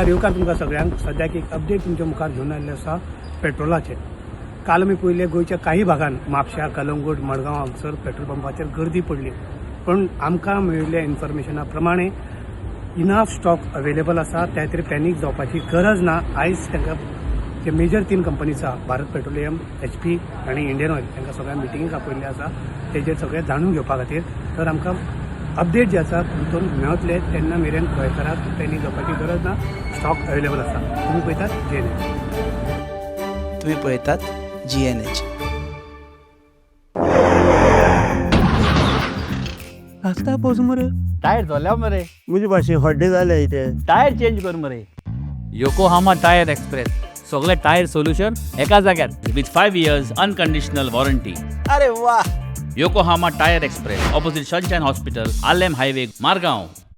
येवकार तुमकां सगळ्यांक सद्याक एक अपडेट तुमच्या मुखार घेवन आयिल्लें आसा पेट्रोलाचें. काल आमी पळयलें गोंयच्या काही भागांत म्हापश्या, कलंगूट, मडगांव हांगसर पेट्रोल पंपाचेर गर्दी पडली. पण आमकां मेळिल्ल्या इन्फॉर्मेशना प्रमाणे इनफ स्टॉक अवेलेबल आसा. त्या खातीर पॅनीक जावपाची गरज ना. आयज तांकां जे मेजर 3 कंपनीज आसा, भारत पेट्रोलियम, HP आनी इंडियन ऑयल, तांकां सगळ्यांक मिटिंगेक आपयल्लें आसा तेजेर सगळें जाणून घेवपा खातीर. तर आमकां अपडेट जे आसा तितून मेळटले तेन्ना मेरेन गोंयकाराक पॅनीक जावपाची गरज ना. स्टॉक अवेलेबल आसा. तुमी पळयतात GNH. तुम्ही पळयतात GNH. आस्ता पोज मरे टायर धोल्या मरे. मुझे भाशे हड्डे जाले इथे. टायर चेंज कर मरे. योकोहामा टायर एक्सप्रेस सगळे टायर सोल्युशन एका जाग्यार विथ 5 years अनकंडिशनल वॉरंटी. अरे वा. Yokohama tyre express opposite sunshine hospital, Alem highway, Margao.